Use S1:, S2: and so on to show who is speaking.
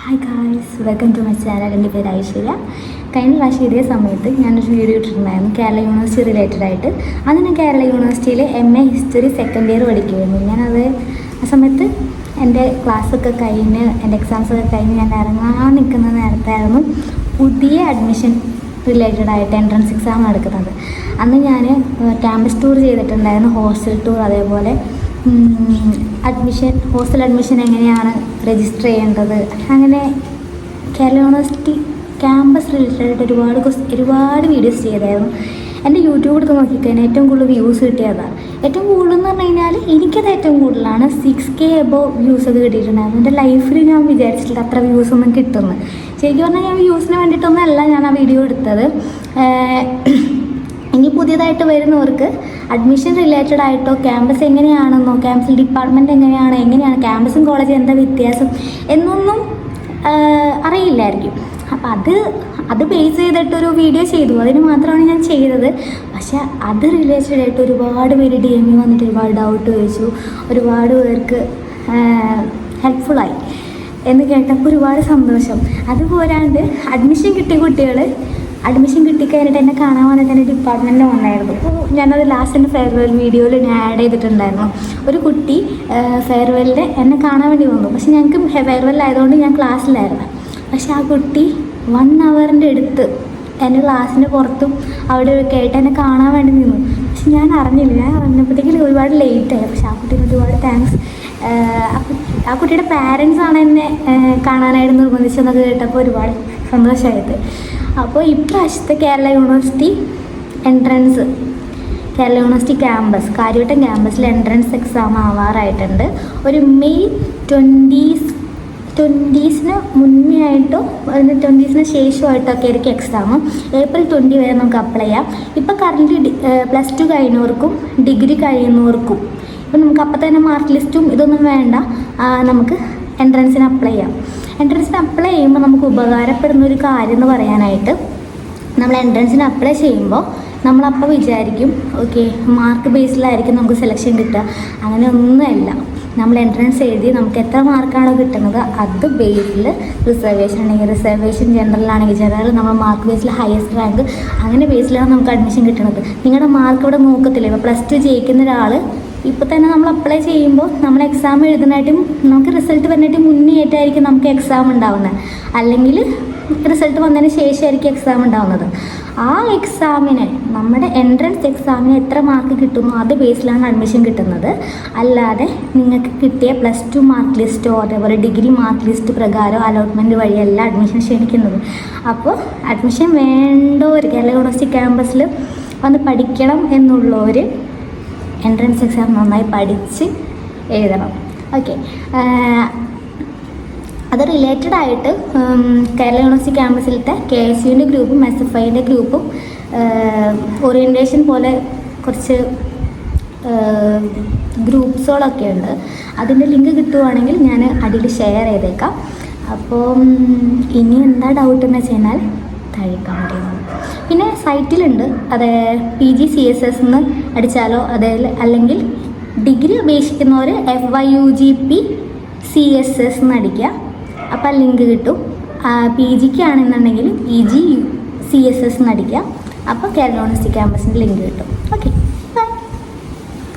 S1: Hi guys, welcome to my channel. എൻ്റെ പേര് ഐശ്വര്യ. കഴിഞ്ഞ പ്രാവശ്യം ഇതേ സമയത്ത് ഞാനൊരു വീഡിയോ ഇട്ടിട്ടുണ്ടായിരുന്നു കേരള യൂണിവേഴ്സിറ്റി റിലേറ്റഡ് ആയിട്ട്. അന്ന് ഞാൻ കേരള യൂണിവേഴ്സിറ്റിയിൽ MA ഹിസ്റ്ററി സെക്കൻഡ് ഇയർ പഠിക്കുമായിരുന്നു. ഞാനത് ആ സമയത്ത് എൻ്റെ ക്ലാസ്സൊക്കെ കഴിഞ്ഞ് എൻ്റെ എക്സാംസൊക്കെ കഴിഞ്ഞ് ഞാൻ ഇറങ്ങാൻ നിൽക്കുന്ന നേരത്തായിരുന്നു പുതിയ അഡ്മിഷൻ റിലേറ്റഡ് ആയിട്ട് എൻട്രൻസ് എക്സാം നടക്കുന്നത്. അന്ന് ഞാൻ ക്യാമ്പസ് ടൂർ ചെയ്തിട്ടുണ്ടായിരുന്നു, ഹോസ്റ്റൽ ടൂർ. അതേപോലെ ഹോസ്റ്റൽ അഡ്മിഷൻ എങ്ങനെയാണ് രജിസ്റ്റർ ചെയ്യേണ്ടത്, അങ്ങനെ കേരള യൂണിവേഴ്സിറ്റി ക്യാമ്പസ് റിലേറ്റഡ് ഒരുപാട് വീഡിയോസ് ചെയ്തായിരുന്നു. എൻ്റെ യൂട്യൂബ് എടുത്ത് നോക്കിക്കഴിഞ്ഞാൽ ഏറ്റവും കൂടുതൽ വ്യൂസ് കിട്ടിയതാണ്. ഏറ്റവും കൂടുതൽ എന്ന് പറഞ്ഞു കഴിഞ്ഞാൽ എനിക്കത് ഏറ്റവും കൂടുതലാണ്. 6K എബോവ് വ്യൂസൊക്കെ കിട്ടിയിട്ടുണ്ടായിരുന്നു. എൻ്റെ ലൈഫിൽ ഞാൻ വിചാരിച്ചിട്ടില്ല അത്ര വ്യൂസൊന്നും കിട്ടുന്നു. ശരിക്കും പറഞ്ഞാൽ ഞാൻ വ്യൂസിന് വേണ്ടിയിട്ടൊന്നുമല്ല ഞാൻ ആ വീഡിയോ എടുത്തത്. ഇനി പുതിയതായിട്ട് വരുന്നവർക്ക് അഡ്മിഷൻ റിലേറ്റഡ് ആയിട്ടോ ക്യാമ്പസ് എങ്ങനെയാണെന്നോ ക്യാമ്പസിൽ ഡിപ്പാർട്ട്മെൻറ്റ് എങ്ങനെയാണ് ക്യാമ്പസും കോളേജും എന്താ വ്യത്യാസം എന്നൊന്നും അറിയില്ലായിരിക്കും. അപ്പം അത് ബേസ് ചെയ്തിട്ടൊരു വീഡിയോ ചെയ്തു, അതിന് മാത്രമാണ് ഞാൻ ചെയ്തത്. പക്ഷേ അത് റിലേറ്റഡ് ആയിട്ട് ഒരുപാട് പേര് DM വന്നിട്ട് ഒരുപാട് ഡൗട്ട് ചോദിച്ചു, ഒരുപാട് പേർക്ക് ഹെൽപ്ഫുള്ളായി എന്ന് കേട്ടപ്പോൾ ഒരുപാട് സന്തോഷം. അതുപോരാണ്ട് അഡ്മിഷൻ കിട്ടിക്കഴിഞ്ഞിട്ട് എന്നെ കാണാൻ വന്നിട്ട് എൻ്റെ ഡിപ്പാർട്ട്മെൻറ്റിൽ വന്നായിരുന്നു. അപ്പോൾ ഞാനത് ലാസ്റ്റ് ഫെയർവെൽ വീഡിയോയിൽ ഞാൻ ആഡ് ചെയ്തിട്ടുണ്ടായിരുന്നു. ഒരു കുട്ടി ഫെയർവെല്ലിൽ എന്നെ കാണാൻ വേണ്ടി വന്നു. പക്ഷെ ഞങ്ങൾക്ക് ഫെയർവെല്ലായതുകൊണ്ട് ഞാൻ ക്ലാസ്സിലായിരുന്നു. പക്ഷെ ആ കുട്ടി 1 ഹവറിൻ്റെ അടുത്ത് എൻ്റെ ക്ലാസ്സിൻ്റെ പുറത്തും അവിടെ ഒക്കെ ആയിട്ട് എന്നെ കാണാൻ വേണ്ടി നിന്നു. പക്ഷെ ഞാൻ അറിഞ്ഞില്ല. ഞാൻ അറിഞ്ഞപ്പോഴത്തേക്കും ഒരുപാട് ലേറ്റായി. പക്ഷെ ആ കുട്ടിക്ക് ഒരുപാട് താങ്ക്സ്. ആ കുട്ടിയുടെ പാരൻസാണ് എന്നെ കാണാനായിട്ട് നിർബന്ധിച്ചെന്നൊക്കെ കേട്ടപ്പോൾ ഒരുപാട് സന്തോഷമായത്. അപ്പോൾ ഇപ്രാവശ്യത്തെ കേരള യൂണിവേഴ്സിറ്റി ക്യാമ്പസ് കാര്യവട്ടം ക്യാമ്പസിൽ എൻട്രൻസ് എക്സാം ആവാറായിട്ടുണ്ട്. ഒരു മെയ് 20 മുന്നേ ആയിട്ടോ അതിന് 20 ശേഷമായിട്ടൊക്കെ ആയിരിക്കും എക്സാം. April 20 വരെ നമുക്ക് അപ്ലൈ ചെയ്യാം. ഇപ്പോൾ കറൻറ്റ്ലി +2 കഴിഞ്ഞവർക്കും ഡിഗ്രി കഴിയുന്നവർക്കും ഇപ്പം നമുക്ക് അപ്പം തന്നെ മാർക്ക് ലിസ്റ്റും ഇതൊന്നും വേണ്ട, നമുക്ക് എൻട്രൻസിന് അപ്ലൈ ചെയ്യാം. എൻട്രൻസിന് അപ്ലൈ ചെയ്യുമ്പോൾ നമുക്ക് ഉപകാരപ്പെടുന്ന ഒരു കാര്യം എന്ന് പറയാനായിട്ട്, നമ്മൾ എൻട്രൻസിന് അപ്ലൈ ചെയ്യുമ്പോൾ നമ്മളപ്പോൾ വിചാരിക്കും ഓക്കെ മാർക്ക് ബേസിലായിരിക്കും നമുക്ക് സെലക്ഷൻ കിട്ടുക. അങ്ങനെ ഒന്നുമല്ല. നമ്മൾ എൻട്രൻസ് എഴുതി നമുക്ക് എത്ര മാർക്കാണോ കിട്ടുന്നത് അത് ബേസിൽ റിസർവേഷൻ ആണെങ്കിൽ റിസർവേഷൻ, ജനറലാണെങ്കിൽ ജനറൽ, നമ്മൾ മാർക്ക് ബേസിൽ ഹയസ്റ്റ് റാങ്ക് അങ്ങനെ ബേസിലാണ് നമുക്ക് അഡ്മിഷൻ കിട്ടുന്നത്. നിങ്ങളുടെ മാർക്ക് ഇവിടെ നോക്കത്തില്ല. ഇപ്പോൾ +2 ജയിക്കുന്ന ഒരാൾ ഇപ്പോൾ തന്നെ നമ്മൾ അപ്ലൈ ചെയ്യുമ്പോൾ നമ്മൾ എക്സാം എഴുതുന്നതായിട്ടും നമുക്ക് റിസൾട്ട് വരുന്നതായിട്ടും മുന്നേ ആയിട്ടായിരിക്കും നമുക്ക് എക്സാം ഉണ്ടാവുന്നത്, അല്ലെങ്കിൽ റിസൾട്ട് വന്നതിന് ശേഷമായിരിക്കും എക്സാം ഉണ്ടാവുന്നത്. ആ എക്സാമിന് നമ്മുടെ എൻട്രൻസ് എക്സാമിന് എത്ര മാർക്ക് കിട്ടുന്നു അത് ബേസിലാണ് അഡ്മിഷൻ കിട്ടുന്നത്. അല്ലാതെ നിങ്ങൾക്ക് കിട്ടിയ +2 മാർക്ക് ലിസ്റ്റോ അതേപോലെ ഡിഗ്രി മാർക്ക് ലിസ്റ്റ് പ്രകാരം അലോട്ട്മെൻറ്റ് വഴിയല്ല അഡ്മിഷൻ ക്ഷണിക്കുന്നത്. അപ്പോൾ അഡ്മിഷൻ വേണ്ടവർ കേരള യൂണിവേഴ്സിറ്റി ക്യാമ്പസിൽ വന്ന് പഠിക്കണം എന്നുള്ളവർ എൻട്രൻസ് എക്സാം നന്നായി പഠിച്ച് എഴുതണം. ഓക്കെ, അത് റിലേറ്റഡ് ആയിട്ട് കേരള യൂണിവേഴ്സിറ്റി ക്യാമ്പസിലത്തെ KSUവിൻ്റെ ഗ്രൂപ്പും SFIൻ്റെ ഗ്രൂപ്പും ഓറിയൻറ്റേഷൻ പോലെ കുറച്ച് ഗ്രൂപ്പ്സുകളൊക്കെ ഉണ്ട്. അതിൻ്റെ ലിങ്ക് കിട്ടുവാണെങ്കിൽ ഞാൻ അടിയിൽ ഷെയർ ചെയ്തേക്കാം. അപ്പോൾ ഇനി എന്താ ഡൗട്ട് എന്ന് വെച്ച് കഴിഞ്ഞാൽ താഴെ കമൻറ്റ് ചെയ്യണം. പിന്നെ സൈറ്റിലുണ്ട്, അത് PGCSS എന്ന് അടിച്ചാലോ അല്ലെങ്കിൽ ഡിഗ്രി അപേക്ഷിക്കുന്നവർ FYUGP CSS എന്ന് അടിക്കുക. അപ്പോൾ ലിങ്ക് കിട്ടും. PGക്ക് ആണെന്നുണ്ടെങ്കിൽ PG CSS എന്ന് അടിക്കുക. അപ്പോൾ കേരള യൂണിവേഴ്സിറ്റി ക്യാമ്പസിൻ്റെ ലിങ്ക് കിട്ടും.